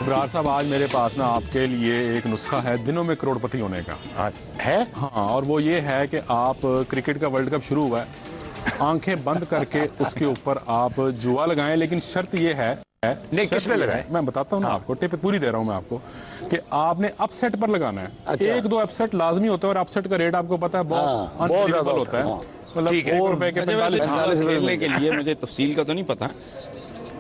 इब्रार साहब, आज मेरे पास ना आपके लिए एक नुस्खा है दिनों में करोड़पति होने का। है? हाँ, और वो ये है कि आप क्रिकेट का वर्ल्ड कप शुरू हुआ है, आंखें बंद करके उसके ऊपर आप जुआ लगाएं, लेकिन शर्त ये है नहीं, किस पे लगाएं? मैं बताता हूँ ना आपको, टिप पूरी दे रहा हूँ मैं आपको, कि आपने अपसेट पर लगाना है। अच्छा। एक दो अपसेट लाजमी होता है, और अपसेट का रेट आपको पता है बहुत अनप्रेडिक्टेबल होता है। मतलब ठीक है। 1 रुपए के 45 खेलने के लिए मुझे तफसील का तो नहीं पता,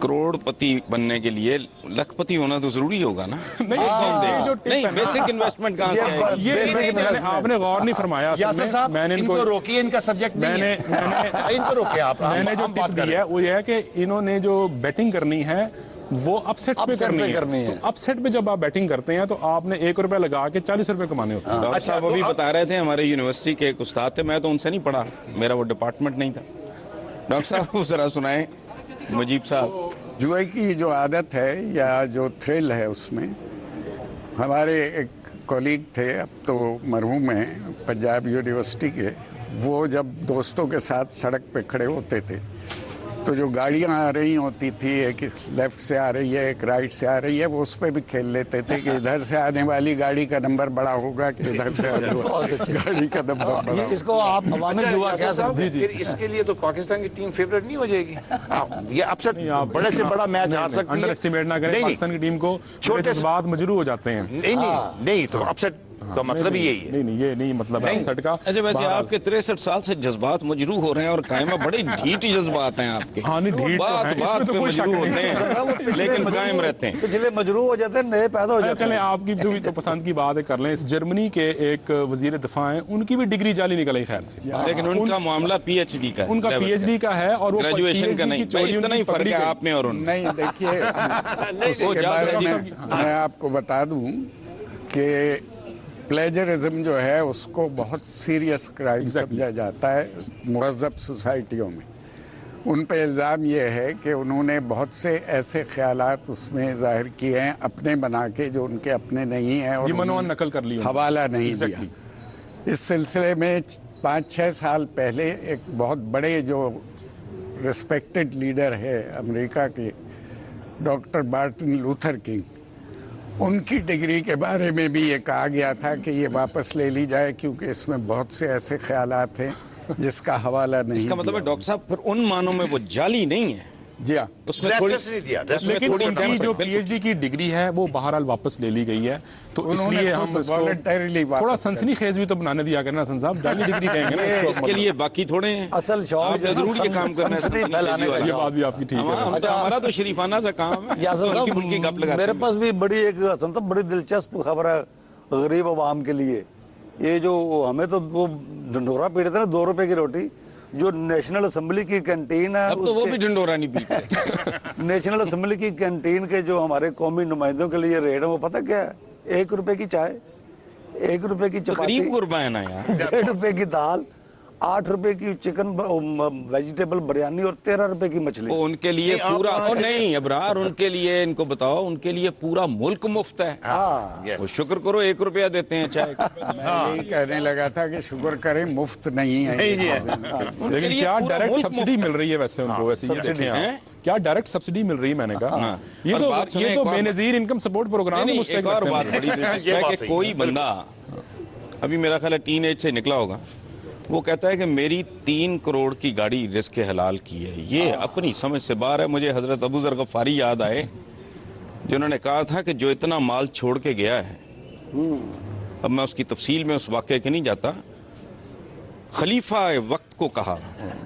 करोड़पति बनने के लिए लखपति होना तो जरूरी होगा ना। नहीं, बेसिक इन्वेस्टमेंट कहाँ से आएगी? ये आपने गौर नहीं फरमाया। यासर साहब, मैंने इनको रोकिए, इनका सब्जेक्ट नहीं है। इनको रोकिए आप। मैंने जो टिप दी है वो ये है कि इन्होंने जो बैटिंग करनी है वो अपसेट पे करनी है। तो अपसेट पे जब आप बैटिंग करते हैं तो आपने 1 रुपया लगा के 40 रुपए कमाने होते हैं। डॉक्टर साहब अभी बता रहे थे, हमारे यूनिवर्सिटी के एक उस्ताद थे, मैं तो उनसे नहीं पढ़ा, मेरा वो डिपार्टमेंट नहीं था। डॉक्टर साहब वो जरा सुनाए मुजीब साहब। जुए की जो आदत है या जो थ्रिल है, उसमें हमारे एक कॉलीग थे, अब तो मरहूम हैं, पंजाब यूनिवर्सिटी के। वो जब दोस्तों के साथ सड़क पे खड़े होते थे तो जो गाड़ियां आ रही होती थी, एक लेफ्ट से आ रही है, एक राइट से आ रही है, वो उस पर भी खेल लेते थे कि इधर से आने वाली गाड़ी का नंबर बड़ा होगा कि इधर से आने वाली गाड़ी का नंबर बड़ा होगा। इसको आप अवामी जुआ कह सकते हैं। फिर इसके लिए तो पाकिस्तान की टीम फेवरेट नहीं हो जाएगी। ये अपसेट बड़े से बड़ा मैच हार सकती है। अंडर एस्टिमेट ना करें पाकिस्तान की टीम को, छोटे जज्बात मजरू हो जाते हैं। नहीं, तो अपसेट का मतलब यही है। नहीं, ये नहीं मतलब है अपसेट का। अच्छा, वैसे आपके 63 साल से जज्बात मजरू हो रहे हैं और कायम बड़े ढीठ जज्बात हैं आपके। हाँ, नहीं, ढीठ तो बात है, बात इसमें तो पे कोई शक मजरू नहीं होते हैं लेकिन कायम रहते हैं। पिछले मजरू हो जाते हैं, नए पैदा हो जाते चलें, हैं। आपकी जो भी तो पसंद की बात है कर लें। जर्मनी के एक वजीर दिफा हैं, उनकी भी डिग्री जाली निकल आई, खैर से, लेकिन उनका मामला पीएचडी का है। उनका पीएचडी का है और वो ग्रेजुएशन का नहीं। इतना ही फर्क है आप में और उनमें। नहीं, देखिए, उसके बारे में मैं आपको बता दूं कि प्लेजरिज्म जो है उसको बहुत सीरियस क्राइम समझा जाता है मुहज़्ज़ब सोसाइटियों में। उन पे इल्ज़ाम ये है कि उन्होंने बहुत से ऐसे ख्यालात उसमें जाहिर किए हैं अपने बना के, जो उनके अपने नहीं हैं, और मनोवन नकल कर ली, हवाला नहीं दिया। इस सिलसिले में 5-6 साल पहले एक बहुत बड़े जो रिस्पेक्टेड लीडर है अमेरिका के, डॉक्टर मार्टिन लूथर किंग, उनकी डिग्री के बारे में भी ये कहा गया था कि ये वापस ले ली जाए, क्योंकि इसमें बहुत से ऐसे ख्यालात हैं जिसका हवाला नहीं। इसका मतलब है डॉक्टर साहब फिर उन मानों में वो जाली नहीं है। जी हाँ, उसमें थोड़ी नहीं दिया। लेकिन उनकी जो पीएचडी की डिग्री है वो बहरहाल वापस ले ली गई है, तो इसलिए हम वॉलंटरीली थोड़ा सनसनी खेज भी तो बनाने दिया करना। हसन साहब, जाली डिग्री कहेंगे ना इसको, इसके लिए बाकी थोड़े हैं। असल शौक जरूर ये काम करना है। ये बात भी आपकी ठीक है। अच्छा, हमारा तो शरीफाना सा काम है। यासर साहब, मेरे पास भी बड़ी एक हसन साहब बड़ी दिलचस्प खबर है गरीब अवाम के लिए। ये जो हमें तो वो ढंढोरा पीड़ते ना 2 रुपए की रोटी, जो नेशनल असेंबली की कैंटीन है, अब तो वो भी ढंढोरा नहीं पीते। नेशनल असेंबली की कैंटीन के जो हमारे कौमी नुमाइंदों के लिए रेट है, वो पता क्या है? 1 रुपए की चाय, 1 रुपए की चपाती, गरीब गुरबा है ना यार। 1.5 रुपए की दाल, 8 रुपए की चिकन वेजिटेबल बिरयानी और 13 रुपए की मछली। उनके लिए पूरा नहीं अबरार, उनके लिए इनको बताओ, उनके लिए पूरा मुल्क मुफ्त है। वो शुक्र करो 1 रुपया देते हैं चाय। मैं यही कहने लगा था कि शुक्र करें मुफ्त नहीं है। लेकिन क्या डायरेक्ट सब्सिडी मिल रही है वैसे उनको? वैसे ये देखें आप, क्या डायरेक्ट सब्सिडी मिल रही है? मैंने कहा ये तो बेनजीर इनकम सपोर्ट प्रोग्राम है। एक और बात बड़ी दिलचस्प है कि कोई बंदा अभी मेरा ख्याल है टीनेज से निकला होगा, वो कहता है कि मेरी 3 करोड़ की गाड़ी रिस्क हलाल की है। ये अपनी समझ से बाहर है। मुझे हजरत अबू ज़र गफ़ारी याद आए, जिन्होंने कहा था कि जो इतना माल छोड़ के गया है, अब मैं उसकी तफसील में उस वाक़े के नहीं जाता, खलीफा वक्त को कहा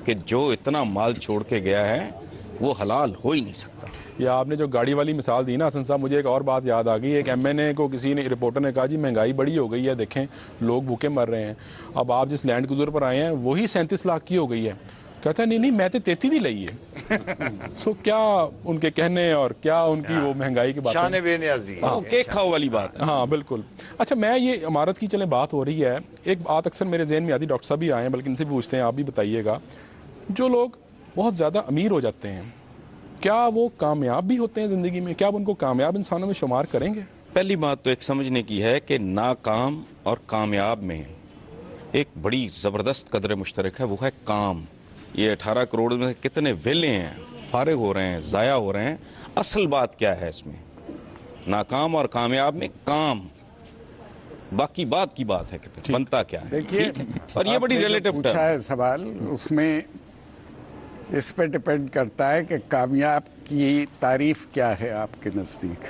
कि जो इतना माल छोड़ के गया है वो हलाल हो ही नहीं सकता। या आपने जो गाड़ी वाली मिसाल दी ना हसन साहब, मुझे एक और बात याद आ गई। एक एमएनए को किसी ने, रिपोर्टर ने कहा, जी महंगाई बड़ी हो गई है, देखें लोग भूखे मर रहे हैं। अब आप जिस लैंड क्रूजर पर आए हैं वही 37 लाख की हो गई है। कहता है नहीं, मैं तो 33 ही ली है। सो क्या उनके कहने और क्या उनकी वो महंगाई की बात केक खाओ वाली बात है। हाँ बिल्कुल। अच्छा, मैं ये इमारत की चले बात हो रही है, एक बात अक्सर मेरे जहन में आती, डॉक्टर साहब भी आए हैं बल्कि इनसे भी पूछते हैं, आप भी बताइएगा। जो लोग बहुत ज़्यादा अमीर हो जाते हैं, क्या वो कामयाब भी होते हैं ज़िंदगी में? क्या आप उनको कामयाब इंसानों में शुमार करेंगे? पहली बात तो एक समझने की है कि नाकाम और कामयाब में एक बड़ी ज़बरदस्त कदर मुश्तरक है, वो है काम। ये 18 करोड़ में कितने वेले हैं, फारिग हो रहे हैं, ज़ाया हो रहे हैं। असल बात क्या है इसमें? नाकाम और कामयाब में काम, बाकी बात की बात है कि फिर बनता क्या है। देखिए, और ये बड़ी आपने जो रिलेटिव पूछा है सवाल, उसमें इस पे डिपेंड करता है कि कामयाब की तारीफ क्या है आपके नज़दीक,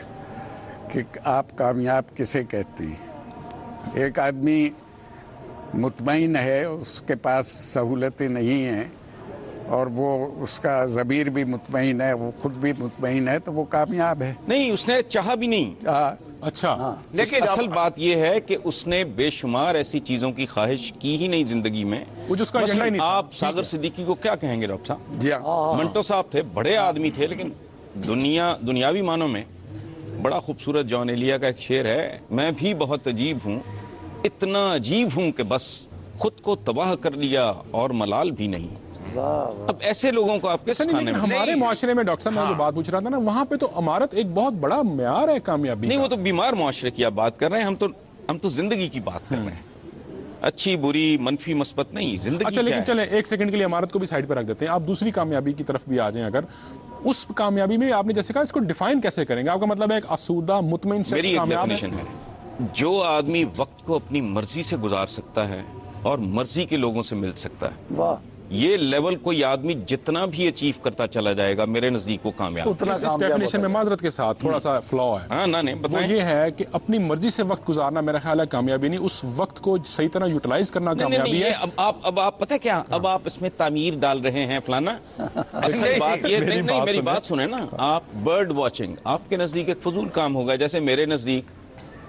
कि आप कामयाब किसे कहते हैं। एक आदमी मुतमईन है, उसके पास सहूलतें नहीं हैं और वो उसका ज़मीर भी मुतमईन है, वो खुद भी मुतमईन है, तो वो कामयाब है। नहीं, उसने चाहा भी नहीं। अच्छा, लेकिन असल बात यह है कि उसने बेशुमार ऐसी चीजों की ख्वाहिश की ही नहीं जिंदगी में। वो जिसका एजेंडा ही नहीं था। आप सागर सिद्दीकी को क्या कहेंगे डॉक्टर साहब? जी हाँ। मंटो साहब थे, बड़े आदमी थे, लेकिन दुनियावी मानों में बड़ा खूबसूरत जॉन एलिया का एक शेर है, मैं भी बहुत अजीब हूँ, इतना अजीब हूँ कि बस खुद को तबाह कर लिया और मलाल भी नहीं। अब ऐसे लोगों को आप किस खाने में? हमारे माशरे में डॉक्टर साहब मैं जो बात पूछ रहा था ना, वहाँ पे तो अमारत एक बहुत बड़ा म्यार है कामयाबी नहीं, का। वो तो बीमार मुआशरे की आप बात कर रहे हैं, हम तो जिंदगी की बात कर रहे हैं। अच्छी बुरी मनफी मस्बत नहीं, जिंदगी अच्छा, लेकिन क्या है? चले एक सेकंड के लिए इमारत को भी साइड पर रख देते हैं, आप दूसरी कामयाबी की तरफ भी आ जाएं। अगर उस कामयाबी में आपने जैसे कहा, इसको डिफाइन कैसे करेंगे? आपका मतलब है एक आसूदा मुतमईन शख्स मेरी एक कामयाब डेफिनेशन है, जो आदमी वक्त को अपनी मर्जी से गुजार सकता है और मर्जी के लोगों से मिल सकता है, वाह, ये लेवल कोई आदमी जितना भी अचीव करता चला जाएगा, मेरे नजदीक वो कामयाब। उतना इस कामयाब डेफिनेशन में होता है। माजरत के साथ थोड़ा सा फ्लॉ है। हाँ ना, नहीं वो बताएं। ये है कि अपनी मर्जी से वक्त गुजारना मेरा ख्याल है कामयाबी नहीं, उस वक्त को सही तरह यूटिलाइज करना नहीं, कामयाबी ये है। अब आप पता है क्या, अब आप इसमें तामीर डाल रहे हैं फलाना। असल बात ये नहीं, मेरी बात सुने ना आप। बर्ड वॉचिंग आपके नजदीक एक फजूल काम होगा, जैसे मेरे नजदीक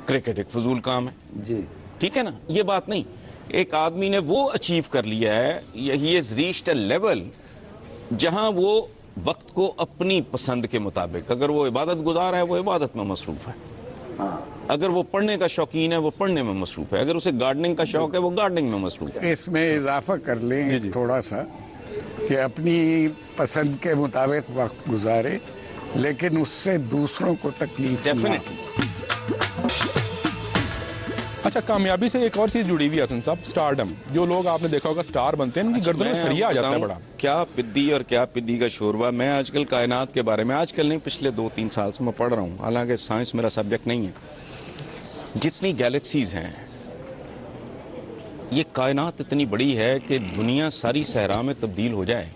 क्रिकेट एक फजूल काम है। जी, ठीक है ना, ये बात नहीं। एक आदमी ने वो अचीव कर लिया है, he is reached a level जहां वो वक्त को अपनी पसंद के मुताबिक, अगर वो इबादत गुजार है वो इबादत में मसरूफ है, अगर वो पढ़ने का शौकीन है वो पढ़ने में मसरूफ है, अगर उसे गार्डनिंग का शौक है वो गार्डनिंग में मसरूफ है। इसमें इजाफा कर लें थोड़ा सा कि अपनी पसंद के मुताबिक वक्त गुजारे, लेकिन उससे दूसरों को तकलीफ ना हो। डेफिनेटली। अच्छा, कामयाबी से एक और चीज जुड़ी हुई है हसन साहब, स्टारडम। जो लोग आपने देखा होगा स्टार बनते हैं, उनकी गर्दन में सरिया आ जाता है बड़ा। क्या पिद्दी और क्या पिद्दी का शोरबा। मैं आजकल कायनात के बारे में, आजकल नहीं पिछले 2-3 साल से मैं पढ़ रहा हूँ, हालांकि साइंस मेरा सब्जेक्ट नहीं है। जितनी गैलेक्सीज हैं, ये कायनात इतनी बड़ी है कि दुनिया सारी सहरा में तब्दील हो जाए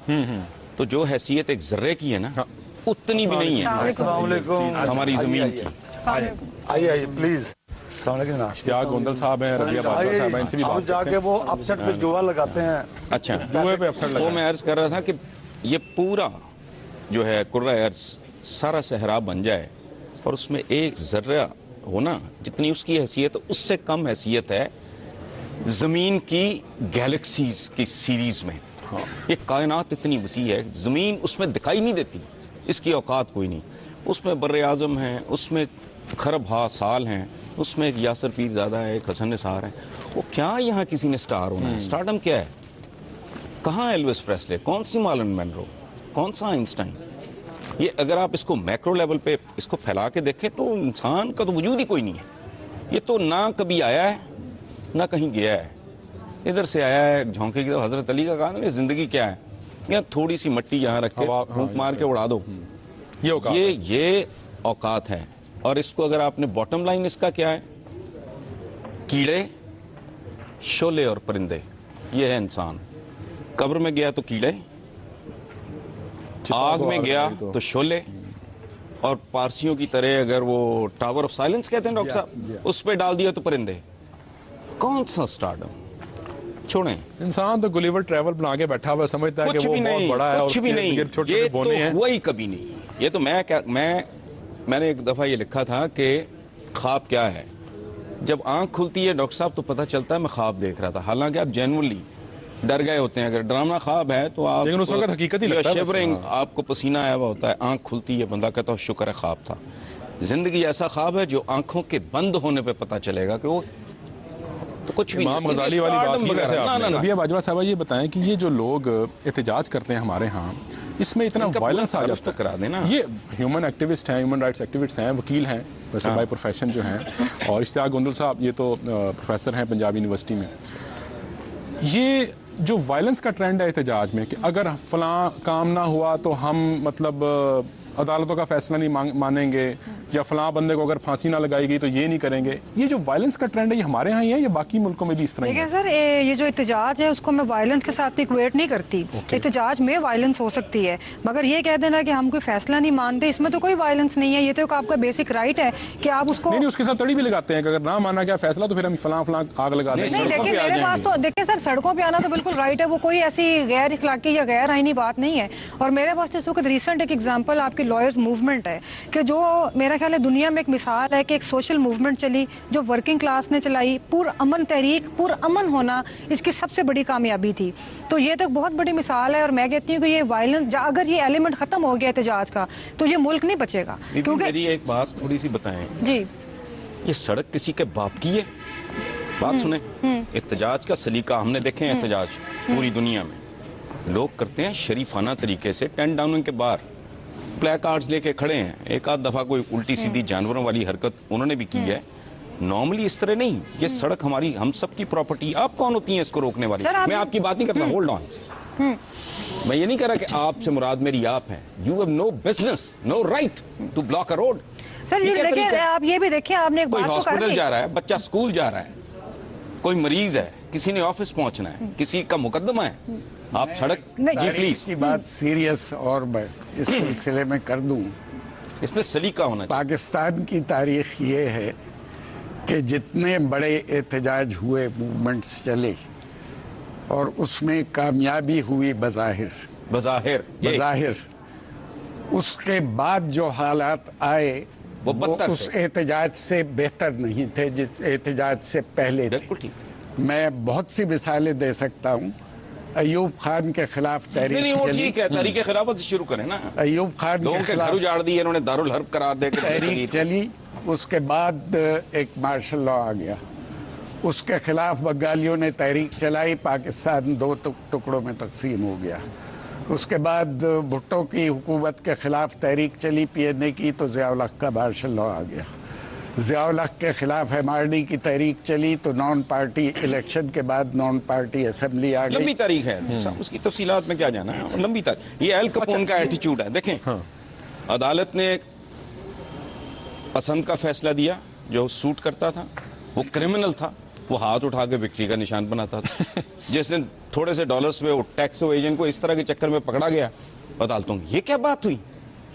तो जो हैसियत एक जर्रे की है ना, उतनी भी नहीं है अस्सलाम वालेकुम। हमारी जमीन की। आइए आइए प्लीज। इश्तियाक गोंदल साहब हैं, रबिया बाजवा साहब हैं, इनसे भी हम बात करते जाके हैं। वो अपसेट पे जुआ लगाते हैं। अच्छा, जुए पे अपसेट लगा वो मैं अर्ज कर रहा था कि ये पूरा जो है कुर्रा अर्ज सारा सहरा बन जाए और उसमें एक जर्रा होना, जितनी उसकी हैसियत उससे कम हैसियत है जमीन की गैलेक्सीज की सीरीज में। ये कायनात इतनी वसी है, जमीन उसमें दिखाई नहीं देती, इसकी औकात कोई नहीं। उसमें बर्रे आजम हैं, उसमें खरब हा साल हैं, उसमें एक यासर पीरज़ादा है, एक हसन निसार है। वो क्या यहाँ किसी ने स्टार होना है? स्टारडम क्या है? कहाँ एल्विस प्रेस्ले, कौन सी मार्लन मैनरो, कौन सा आइंस्टाइन? ये अगर आप इसको मैक्रो लेवल पे इसको फैला के देखें तो इंसान का तो वजूद ही कोई नहीं है। ये तो ना कभी आया है ना कहीं गया है, इधर से आया है झोंके की तरफ। हजरत अली का कहा ना, जिंदगी क्या है? या थोड़ी सी मट्टी यहाँ रख के फूंक मार के उड़ा दो, ये औकात है। और इसको अगर आपने बॉटम लाइन इसका क्या है, कीड़े शोले और परिंदे, ये है इंसान। कब्र में गया तो कीड़े, आग में गया तो शोले, और पारसियों की तरह अगर वो टावर ऑफ साइलेंस कहते हैं डॉक्टर साहब, उस पर डाल दिया तो परिंदे। कौन सा स्टारडम? छोड़ें, इंसान तो गुलिवर ट्रैवल बना के बैठा हुआ समझता है कि वो बहुत बड़ा है, कुछ भी नहीं, ये तो हुआ ही कभी नहीं। ये तो मैंने एक दफा ये लिखा था कि ख्वाब क्या है। जब आंख खुलती है डॉक्टर साहब तो पता चलता है मैं ख्वाब देख रहा था, हालांकि आप जेन्युइनली डर गए होते हैं। अगर ड्रामा ख्वाब है तो आप, लेकिन उस वक्त हकीकत ही लगता है, शिवरिंग, आपको पसीना आया हुआ होता है, आंख खुलती है, बंदा कहता है शुक्र है ख्वाब था। जिंदगी ऐसा ख्वाब है जो आंखों के बंद होने पे पता चलेगा कि वो तो कुछ भी। इमाम गजाली वाली बात की वैसे आपने। रबिया बाजवा साहब ये बताएं कि ये जो लोग एहतजाज करते हैं हमारे यहाँ, इसमें इतना वायलेंस आ जाता है, करा देना। ये ह्यूमन एक्टिविस्ट हैं, ह्यूमन राइट्स एक्टिविस्ट हैं, वकील हैं वैसे बाय प्रोफेशन जो हैं, और इश्तियाक गोंदल साहब ये तो प्रोफेसर हैं पंजाब यूनिवर्सिटी में। ये जो वायलेंस का ट्रेंड है एहतजाज में कि अगर फलां काम ना हुआ तो हम मतलब अदालतों का फैसला नहीं मानेंगे, या फलां बंदे को अगर फांसी ना लगाई गई तो ये नहीं करेंगे। ये जो वायलेंस का ट्रेंड है ये हमारे यहाँ ही है या बाकी मुल्कों में भी इस तरह ही है? देखिए सर, ये जो एहतजाज है उसको मैं वायलेंस के साथ इक्वेट नहीं करती। एहतजाज में वायलेंस हो सकती है, मगर ये कह देना कि हम कोई फैसला नहीं मानते, इसमें तो कोई वायलेंस नहीं है। ये तो आपका बेसिक राइट है कि आप उसको नहीं, उसके साथ तड़ी भी लगाते हैं कि अगर ना माना गया फैसला तो फिर हम फलां फलां आग लगा देंगे। नहीं, देखिए मेरे पास तो देखिए सर, सड़कों पे आना तो बिल्कुल राइट है, वो कोई ऐसी गैर इखलाकी या गैर आईनी बात नहीं है। और मेरे पास इस वक्त रिसेंट एक एग्जांपल आपकी लॉयर्स मूवमेंट है कि जो मेरा ख्याल है दुनिया में एक मिसाल है कि एक सोशल मूवमेंट चली जो वर्किंग क्लास ने चलाई, पुरअमन तहरीक, पुरअमन होना इसकी सबसे बड़ी कामयाबी थी। तो ये तो बहुत बड़ी मिसाल है और मैं कहती हूँ कि ये वायलेंस, अगर ये एलिमेंट खत्म हो गया एहतजाज का तो ये मुल्क नहीं बचेगा। क्योंकि मेरी एक बात थोड़ी सी बताएं जी, ये सड़क किसी के बाप की है? बात सुने, एहतजाज का सलीका हमने देखे हैं, एहतजाज पूरी दुनिया में लोग करते हैं शरीफाना तरीके से, टेंट डाउनिंग के बाहर प्ले कार्ड्स लेके खड़े हैं। एक आध दफा कोई उल्टी सीधी जानवरों वाली हरकत उन्होंने भी की है। नॉर्मली इस तरह नहीं, ये सड़क हमारी, हम सब की प्रॉपर्टी। आप कौन होती हैं इसको रोकने वाली? मैं आपकी बात नहीं करता, होल्ड ऑन। मैं ये नहीं कह रहा कि आपसे मुराद मेरी आप है। You have no business, no right to block a road. Sir ये देखिए, आप ये भी देखिए, आपने एक कोई बात हॉस्पिटल जा रहा है, बच्चा स्कूल जा रहा है, कोई मरीज है, किसी ने ऑफिस पहुंचना है, किसी का मुकदमा है, आप सड़क। जी प्लीज, की बात सीरियस और मैं इस सिलसिले में कर दूं, इसमें सलीका होना चाहिए। पाकिस्तान की तारीख ये है कि जितने बड़े एहतजाज हुए, मूवमेंट्स चले और उसमें कामयाबी हुई बज़ाहिर, उसके बाद जो हालात आए वो बदतर उस एहतजाज से बेहतर नहीं थे जिस एहतजाज से पहले थे। बिल्कुल ठीक। मैं बहुत सी मिसालें दे सकता हूँ। अयूब खान के खिलाफ तहरीक नहीं, वो चली। ठीक है, तहरीक खिलाफत से शुरू करें ना। अयूब खान लोगों के घर उजाड़ दिए इन्होंने, दारुल हर्ब करार दे के तहरीक चली। उसके बाद एक मार्शल लॉ आ गया, उसके खिलाफ बंगालियों ने तहरीक चलाई, पाकिस्तान दो टुकड़ों में तकसीम हो गया। उसके बाद भुट्टो की हुकूमत के खिलाफ तहरीक चली, पीएनए की, तो ज़ियाउल हक का मार्शल लॉ आ गया। ज़ियाउल हक के खिलाफ एमआरडी की तहरीक चली तो नॉन पार्टी इलेक्शन के बाद नॉन पार्टी असेंबली आ गई। लंबी तारीख है, उसकी तफसीलात में क्या जाना है, लंबी तारीख। ये अल कपोन का एटीट्यूड है। देखें, अदालत ने पसंद का फैसला दिया, जो सूट करता था, वो क्रिमिनल था, वो हाथ उठा के विक्ट्री का निशान बनाता था। जिस दिन थोड़े से डॉलर्स पे वो टैक्स एजेंट को इस तरह के चक्कर में पकड़ा गया अदालतों की, ये क्या बात हुई?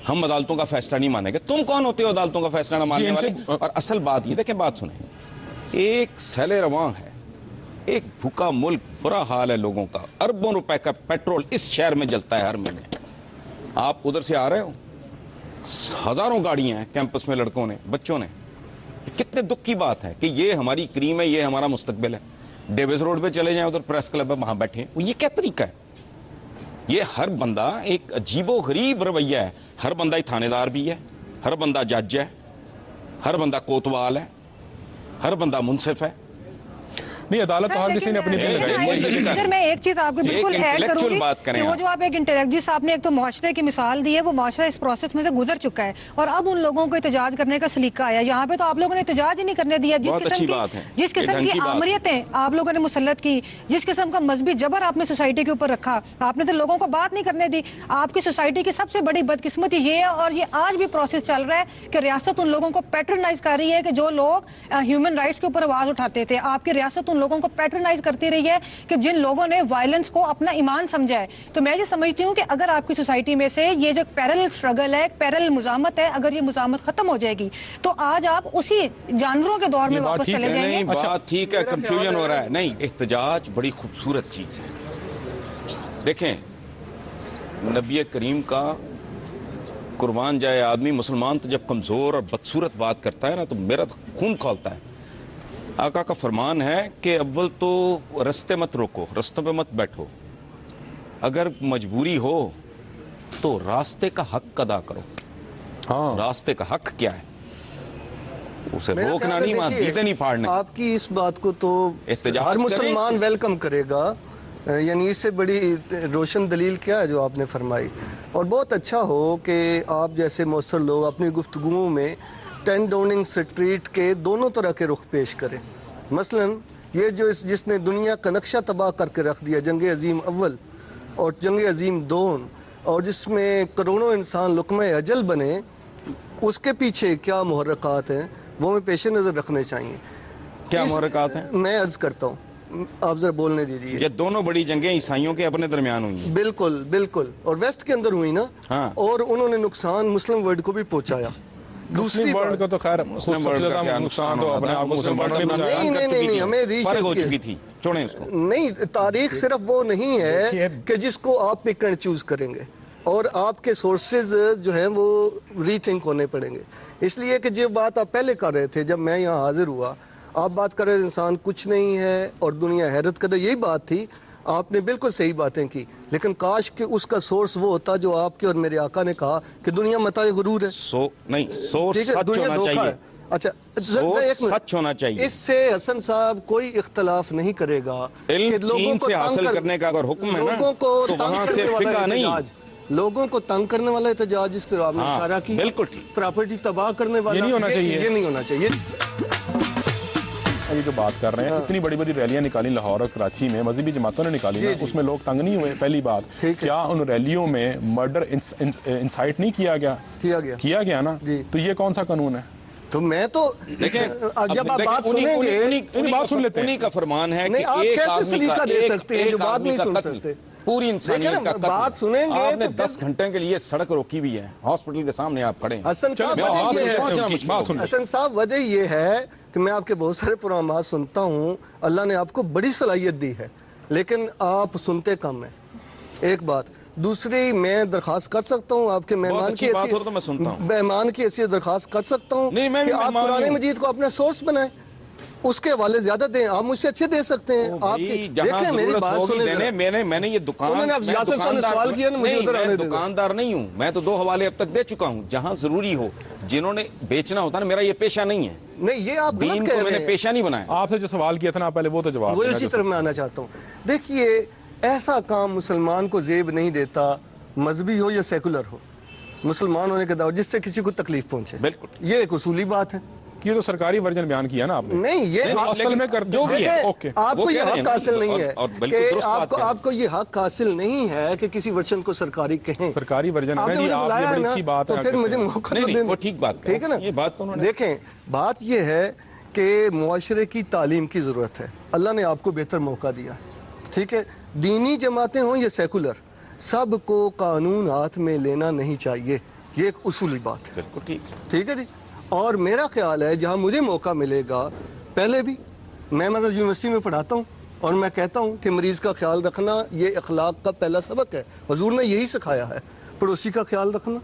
हम अदालतों का फैसला नहीं मानेंगे। तुम कौन होते हो अदालतों का फैसला ना मानने वाले? और असल बात ये, देखें बात सुने, एक सैले रवां है, एक भूखा मुल्क, बुरा हाल है लोगों का, अरबों रुपए का पेट्रोल इस शहर में जलता है हर महीने। आप उधर से आ रहे हो, हजारों गाड़ियां हैं कैंपस में, लड़कों ने, बच्चों ने। कितने दुख की बात है कि ये हमारी क्रीम है, ये हमारा मुस्तकबिल है। डेविस रोड पे चले जाएं, उधर प्रेस क्लब है, वहां बैठे, ये क्या तरीका है? ये हर बंदा एक अजीबो गरीब रवैया है। हर बंदा ही थानेदार भी है, हर बंदा जज है, हर बंदा कोतवाल है, हर बंदा मुंसिफ है। नहीं, अदालत तो हर किसी ने अपनी सर मैं एक चीज आपको बिल्कुल ऐड करूंगी कि वो जो आप एक इंटेलेक्चुअल, आपने एक तो मुआशरे की मिसाल दी है, वो मुआशरा इस प्रोसेस में से गुजर चुका है और अब उन लोगों को एहतजाज करने का सलीका आया। यहाँ पे तो आप लोगों ने एहतजाज ही नहीं करने दिया। जिस किस्म की आमरीतें आप लोगों ने मुसल्लत की, जिस किस्म का मजहबी जबर आपने सोसाइटी के ऊपर रखा, आपने तो लोगों को बात नहीं करने दी। आपकी सोसाइटी की सबसे बड़ी बदकिस्मती ये है, और ये आज भी प्रोसेस चल रहा है कि रियासत उन लोगों को पैट्रोनाइज कर रही है कि जो लोग ह्यूमन राइट्स के ऊपर आवाज उठाते थे। आपकी रियासत लोगों को पैट्रोनाइज करती रही है कि जिन लोगों ने वायलेंस को अपना ईमान समझा है। तो मैं ये समझती हूँ कि अगर आपकी सोसाइटी में से ये जो पैरेलल स्ट्रगल है, पैरेलल मुजामत है, अगर ये मुजामत खत्म हो जाएगी तो आज आप उसी जानवरों के दौर में वापस चले जाएंगे। बात ठीक है, कंफ्यूजन हो रहा है। नहीं, एहतजाज बड़ी खूबसूरत चीज है। देखें, नबी करीम का कुर्बान जाए आदमी, मुसलमान तो जब कमजोर और बदसूरत बात करता है ना, तो मेरा तो खून खौलता है। आका का फरमान है कि अव्वल तो रस्ते मत रोको, रस्तों पे मत बैठो, अगर मजबूरी हो तो रास्ते का हक अदा करो। हाँ, रास्ते का हक क्या है? उसे रोकना नहीं, दीदे नहीं फाड़ने। आपकी इस बात को तो हर मुसलमान वेलकम करेगा, यानी इससे बड़ी रोशन दलील क्या है जो आपने फरमाई। और बहुत अच्छा हो कि आप जैसे मौसर लोग अपनी गुफ्तगुओं में 10 डाउनिंग स्ट्रीट के दोनों तरह के रुख पेश करें। मसलन ये जो जिसने दुनिया का नक्शा तबाह करके रख दिया, जंग अजीम अव्वल और जंग अजीम दोन, और जिसमें करोड़ों इंसान लुक़्मा अजल बने, उसके पीछे क्या मुहर्रकात हैं वो हमें पेश नज़र रखने चाहिए। क्या मुहर्रकात हैं? मैं अर्ज करता हूँ, आप जरा बोलने दीजिए। ये दोनों बड़ी जंगें ईसाइयों के अपने दरमियान हुई। बिल्कुल बिल्कुल, और वेस्ट के अंदर हुई ना। हाँ। और उन्होंने नुकसान मुस्लिम वर्ल्ड को भी पहुंचाया। दूसरी वर्ल्ड का तो खैर मुस्लिम वर्ल्ड का क्या नुकसान तो अपने आप मुसलमानों ने बचाया। नहीं हमें रीच हो चुकी थी, छोड़ें उसको। नहीं, तारीख सिर्फ वो नहीं है कि जिसको आप पिक एंड चूज करेंगे, और आपके सोर्सेज जो हैं वो रीथिंक होने पड़ेंगे। इसलिए कि जो बात आप पहले कर रहे थे जब मैं यहाँ हाजिर हुआ, आप बात कर रहे इंसान कुछ नहीं है और दुनिया हैरत करे, यही बात थी। आपने बिल्कुल सही बातें की, लेकिन काश कि उसका सोर्स वो होता जो आपके और मेरे आका ने कहा कि दुनिया मताए गुरूर है। नहीं, सोर्स सच होना चाहिए। अच्छा, सच होना चाहिए। इससे हसन साहब कोई इख्तलाफ नहीं करेगा कि चीन से हासिल करने का अगर हुक्म है ना, तो वहां से फिका नहीं, लोगों को तंग करने वाला एहतजाज, जिस तरह आपने इशारा की, बिल्कुल प्रॉपर्टी तबाह करने वाला, ये नहीं होना चाहिए। ये नहीं होना चाहिए। ये जो बात कर रहे हैं, इतनी बड़ी बड़ी रैलियां निकाली लाहौर और कराची में, मजहबी जमातों ने निकाली ना, उसमें लोग तंग नहीं हुए? पहली बात, क्या उन रैलियों में मर्डर इंसाइट नहीं किया गया? किया गया ना। तो ये कौन सा कानून है? तो मैं तो देखिए, जब आप बात सुनेंगे, बात सुन लेते हैं। उन्हीं का फरमान है कि आप एक कैसे सलीका दे सकते हैं जो बात नहीं सुन कत्ल, सकते? पूरी इंसानियत का कत्ल। बात सुनेंगे आपने तो 10 घंटे के लिए सड़क रोकी हुई है, हॉस्पिटल के सामने आप खड़े हैं। हसन साहब, हसन साहब, वजह ये है कि मैं आपके बहुत सारे प्रोग्राम सुनता हूँ, अल्लाह ने आपको बड़ी सलाहियत दी है, लेकिन आप सुनते कम है, एक बात। दूसरी, मैं दरखास्त कर सकता हूँ आपके मेहमान की हैसियत, तो मैं सुनता हूँ, मेहमान की हैसियत दरखास्त कर सकता हूँ कि आप कुरान मजीद को अपना सोर्स बनाएं, उसके हवाले ज्यादा दें। आप मुझसे अच्छे दे सकते हैं। आप देखें, मेरी बात सुने। मैंने ये सवाल किया ना, मैं दुकानदार नहीं हूँ, मैं तो 2 हवाले अब तक दे चुका हूँ। जहाँ जरूरी हो, जिन्होंने बेचना होता ना, मेरा ये पेशा नहीं है। नहीं, ये आप गलत कह रहे हैं। मैंने पेशा नहीं बनाया। आपसे जो सवाल किया था ना पहले, वो तो जवाब, वो इसी तरफ मैं आना चाहता हूँ। देखिए, ऐसा काम मुसलमान को जेब नहीं देता, मजहबी हो या सेकुलर हो, मुसलमान होने के दाव जिससे किसी को तकलीफ पहुंचे। बिल्कुल, ये एक उसूली बात है। ये तो सरकारी वर्जन बयान किया ना आपने। नहीं, ये असल में कर जो भी है, ओके, आपको ये हक हासिल नहीं है कि आपको ये हक हासिल नहीं है कि किसी वर्जन को सरकारी कहें। सरकारी वर्जन है जी, आपने बड़ी अच्छी बात है, तो फिर मुझे मौका दें। वो ठीक बात, ठीक है ना। ये बात तो उन्होंने, देखें, बात ये है कि मुआशरे की तालीम की जरूरत है। अल्लाह ने आपको बेहतर मौका दिया, ठीक है। दीनी जमातें हों या सेकुलर, सबको कानून हाथ में लेना नहीं चाहिए, ये एक उसूली बात है। बिल्कुल ठीक है जी। और मेरा ख्याल है जहाँ मुझे मौका मिलेगा, पहले भी मैं मतलब यूनिवर्सिटी में पढ़ाता हूँ और मैं कहता हूँ कि मरीज़ का ख्याल रखना ये अखलाक का पहला सबक है। हुजूर ने यही सिखाया है, पड़ोसी का ख्याल रखना,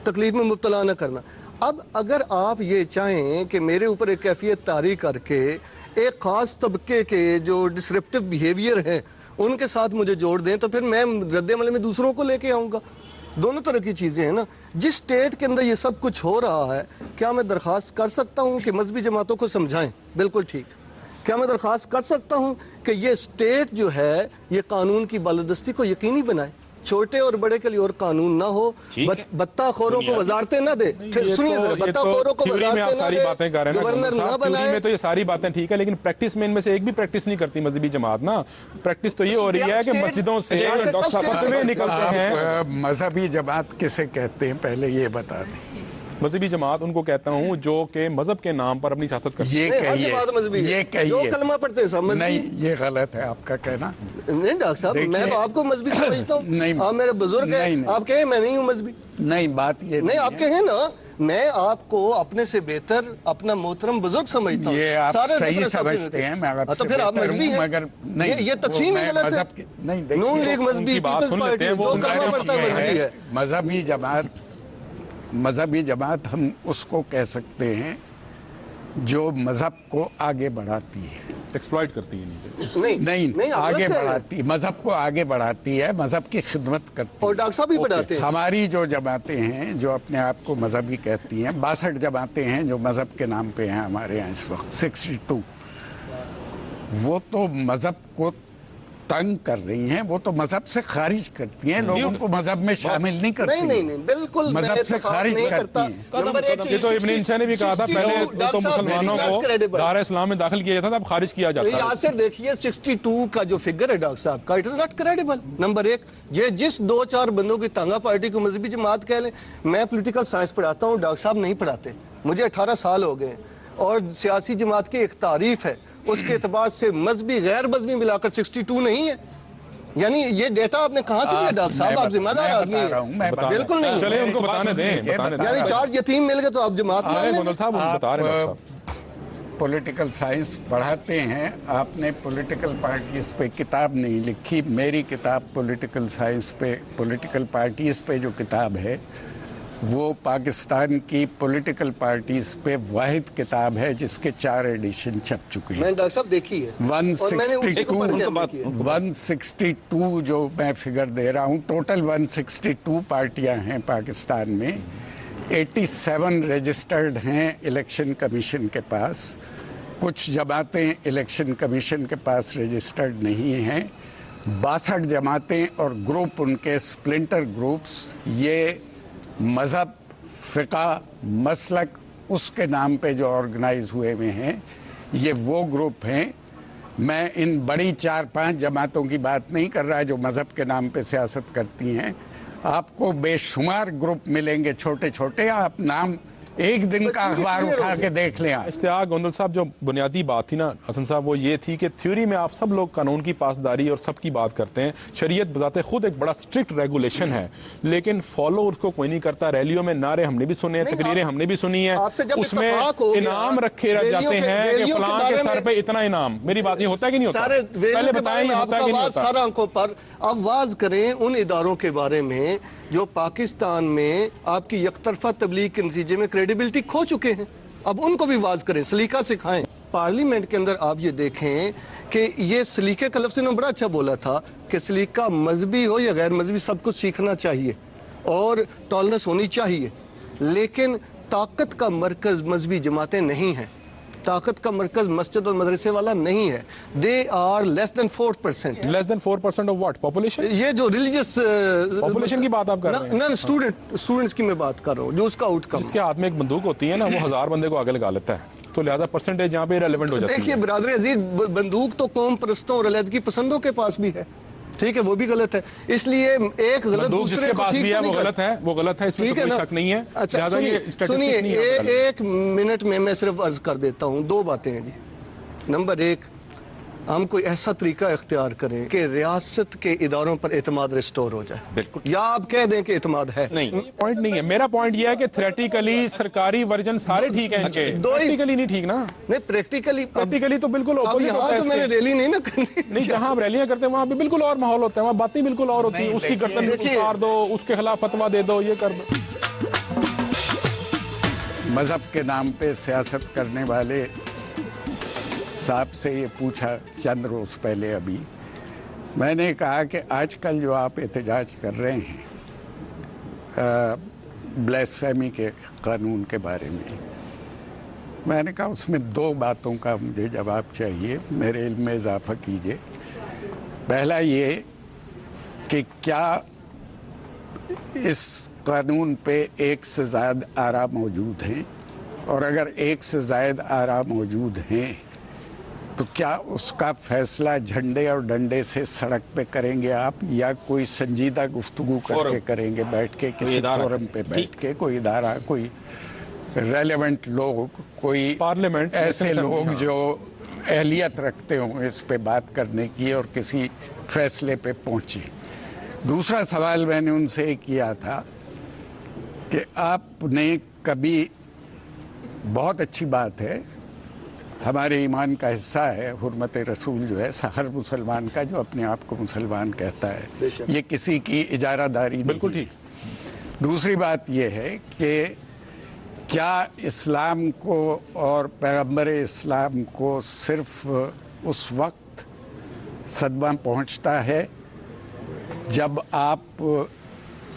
तकलीफ में मुब्तला न करना। अब अगर आप ये चाहें कि मेरे ऊपर एक कैफियत तारी करके एक ख़ास तबके के जो डिसरप्टिव बिहेवियर हैं उनके साथ मुझे जोड़ दें, तो फिर मैं रद्द-ए-अमल में दूसरों को लेके आऊँगा। दोनों तरह की चीज़ें हैं ना। जिस स्टेट के अंदर ये सब कुछ हो रहा है, क्या मैं दरख्वास्त कर सकता हूँ कि मजहबी जमातों को समझाएं? बिल्कुल ठीक। क्या मैं दरख्वास्त कर सकता हूँ कि ये स्टेट जो है ये कानून की बालादस्ती को यकीनी बनाए, छोटे और बड़े के लिए और कानून ना हो, बत्ताखोरों को वजारतें ना दे। सुनिए, बत्ताखोरों को वजारतें ना दे, गवर्नर ना बनाए। तो ये सारी बातें ठीक है, लेकिन प्रैक्टिस में इनमें से एक भी प्रैक्टिस नहीं करती मजहबी जमात ना। प्रैक्टिस तो ये हो रही है कि मस्जिदों से फतवे निकलते हैं। मजहबी जमात किसे कहते हैं, पहले ये बता दें। मजहबी जमात उनको कहता हूँ जो के मजहब के नाम पर अपनी सियासत करते हैं। ये कहिए, जो कलमा पढ़ते हैं सब मजहबी। नहीं, ये गलत है आपका कहना। नहीं डॉक्टर साहब, मैं तो आपको मजहबी समझता हूँ। नहीं, आप मेरे बुजुर्ग हैं, आप कहें मैं नहीं हूँ मजहबी। नहीं, बात ये नहीं, आप कहें ना, मैं आपको अपने से बेहतर अपना मोहतरम बुजुर्ग समझता हूँ। ये आप सही समझते हैं, मैं तो फिर आप मजहबी हैं, मगर नहीं, ये तकसीम ही गलत है। नहीं, नून लीग मजहबी, पीपल्स पार्टी जो कलमा पढ़ता है मजहबी है। मजहबी जमात हम उसको कह सकते हैं जो मजहब को आगे बढ़ाती है, एक्सप्लॉइट करती है। नहीं, आगे बढ़ाती, मजहब को आगे बढ़ाती है, मजहब की खिदमत करती है। और डॉक्टर साहब भी बढ़ाते हैं। हमारी जो जमातें हैं जो अपने आप को मजहबी कहती हैं, 62 जमातें हैं जो मजहब के नाम पे हैं हमारे यहाँ इस वक्त, 62, वो तो मजहब को तंग कर रही हैं वो तो मजहब से खारिज करती हैं, लोगों को मजहब में शामिल नहीं करती। नहीं, बिल्कुल मजहब से खारिज करती हैं। ये तो इब्न इंशा ने भी कहा था पहले तो मुसलमानों को दार इस्लाम में दाखिल किया जाता था, अब खारिज किया जाता है। यहाँ से देखिए 62 का जो फिगर है डॉक्टर साहब का, it is not credible. Number एक, ये जिस 2-4 बंदों की तांगा पार्टी को मजहबी जमात कह लें, मैं पॉलिटिकल साइंस पढ़ाता हूँ, डॉक्टर साहब नहीं पढ़ाते, मुझे 18 साल हो गए, और सियासी जमात की एक तारीफ है, उसके एतबार से मजहबी गैर मजहबी मिलाकर 62 नहीं है। यानी ये डेटा आपने कहां से लिया डॉक्टर साहब? आप जिम्मेदार आदमी हैं। बिल्कुल नहीं, चले उनको बताने दें। यानी 4 यतीम मिल गए तो आप जमात में आप पॉलिटिकल साइंस पढ़ाते हैं, आपने पॉलिटिकल पार्टीज पे किताब नहीं लिखी। मेरी किताब पॉलिटिकल साइंस पे, पॉलिटिकल पार्टीज पे जो किताब है वो पाकिस्तान की पॉलिटिकल पार्टीज पे वाहिद किताब है जिसके 4 एडिशन छप चुके हैं। मैंने डॉक्टर साहब देखी है। 162 जो मैं फिगर दे रहा हूँ, टोटल 162 पार्टियां हैं पाकिस्तान में। 87 रजिस्टर्ड हैं इलेक्शन कमीशन के पास। कुछ जमातें इलेक्शन कमीशन के पास रजिस्टर्ड नहीं हैं। 62 जमातें और ग्रुप, उनके स्प्लिंटर ग्रुप्स, ये मज़हब, फ़िक़ा, मसलक, उसके नाम पे जो ऑर्गेनाइज हुए हुए हैं, ये वो ग्रुप हैं। मैं इन बड़ी 4-5 जमातों की बात नहीं कर रहा जो मज़हब के नाम पे सियासत करती हैं। आपको बेशुमार ग्रुप मिलेंगे छोटे छोटे, आप नाम एक दिन का अखबार उठा के देख लें। इश्तियाक गोंदल साहब, जो बुनियादी बात थी ना हसन साहब, वो ये थी कि थ्योरी में आप सब लोग कानून की पासदारी और सब की बात करते हैं, शरीयत बजाते खुद एक बड़ा स्ट्रिक्ट रेगुलेशन है, लेकिन फॉलो उसको कोई नहीं करता। रैलियों में नारे हमने भी सुने हैं, तकरीरें हमने भी सुनी है, उसमें इनाम रखे जाते हैं कि फलां के सर पे इतना इनाम। मेरी बात ये होता है कि नहीं होता? पहले बताएं, होता है कि नहीं होता? सारा आंखों पर आवाज करें उन इदारों के बारे में जो पाकिस्तान में आपकी यकतरफा तबलीग के नतीजे में क्रेडिबिलिटी खो चुके हैं। अब उनको भी वाज करें, सलीका सिखाएं। पार्लियामेंट के अंदर आप ये देखें कि ये सलीके का लफ्ज़ इन्होंने बड़ा अच्छा बोला था कि सलीका मजहबी हो या गैर मजहबी सब कुछ सीखना चाहिए और टॉलरेंस होनी चाहिए, लेकिन ताकत का मरकज मजहबी जमातें नहीं हैं। ताकत का मरकज मस्जिद और मदरसे वाला नहीं है। They are less than 4%। Less than 4% of what? Population? ये जो रिलीजियस पॉपुलेशन की बात आप कर रहे हैं? ना, स्टूडेंट्स की मैं बात कर रहा हूँ, जो उसका आउटकम। जिसके हाथ में एक बंदूक होती है ना, वो 1000 बंदे को आगे लगा लेता है, तो लिहाजा परसेंटेज यहाँ पे इरेलेवेंट हो जाती है। देखिए बिरादर अजीज, बंदूक तो कौम परस्तों और अलहदगी पसंदों के पास भी है, ठीक है, वो भी गलत है। इसलिए एक गलत दूसरे को ठीक है, वो गलत है, वो गलत है, इसमें कोई शक नहीं है। अच्छा सुनिए, 1 मिनट में मैं सिर्फ अर्ज कर देता हूँ 2 बातें हैं जी। नंबर 1, हम कोई ऐसा तरीका इख्तियार करें कि रियासत के इदारों पर एतमाद रिस्टोर हो जाए। बिल्कुल। या आप कह दें कि एतमाद है। नहीं, पॉइंट नहीं है। मेरा पॉइंट यह है कि थ्योरेटिकली सरकारी वर्जन सारे ठीक है इनके, प्रैक्टिकली नहीं ठीक ना। नहीं, प्रैक्टिकली तो बिल्कुल यहाँ तो मैंने रैली नहीं ना करनी। नहीं, जहाँ आप रैलियां करते हैं वहाँ पे बिल्कुल और माहौल होता है, वहाँ बातें बिल्कुल और होती है। उसकी गर्दन उतार दो, उसके खिलाफ फतवा दे दो, ये कर दो। मजहब के नाम पे सियासत करने वाले साहब से ये पूछा चंद रोज पहले, अभी मैंने कहा कि आजकल जो आप एहतजाज कर रहे हैं ब्लेसफेमी के कानून के बारे में, मैंने कहा उसमें 2 बातों का मुझे जवाब चाहिए, मेरे इल्म में इजाफा कीजिए। पहला ये कि क्या इस कानून पे 1 से ज़्यादा आरा मौजूद हैं, और अगर 1 से ज़्यादा आरा मौजूद हैं तो क्या उसका फैसला झंडे और डंडे से सड़क पे करेंगे आप, या कोई संजीदा गुफ्तगू करके करेंगे, बैठ के किसी फोरम पे बैठ के, कोई इदारा, कोई रेलेवेंट लोग, कोई पार्लियामेंट, ऐसे लोग जो अहलियत रखते हों इस पे बात करने की और किसी फैसले पे पहुंचे। दूसरा सवाल मैंने उनसे किया था कि आपने कभी, बहुत अच्छी बात है, हमारे ईमान का हिस्सा है हुर्मत रसूल जो है हर मुसलमान का, जो अपने आप को मुसलमान कहता है, ये किसी की इजारादारी नहीं। बिल्कुल ठीक। दूसरी बात ये है कि क्या इस्लाम को और पैगंबर इस्लाम को सिर्फ उस वक्त सदमा पहुंचता है जब आप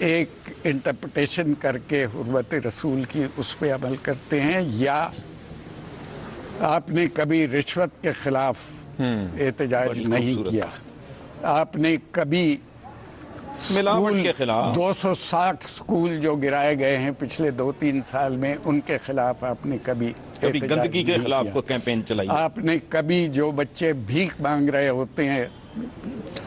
एक इंटरप्रिटेशन करके हुर्मत रसूल की उस पर अमल करते हैं, या आपने कभी रिश्वत के खिलाफ एहतजाज नहीं किया? आपने कभी मिलावट के खिलाफ 260 स्कूल जो गिराए गए हैं पिछले 2-3 साल में, उनके खिलाफ आपने कभी गंदगी के खिलाफ कोई कैंपेन चलाई? आपने कभी जो बच्चे भीख मांग रहे होते हैं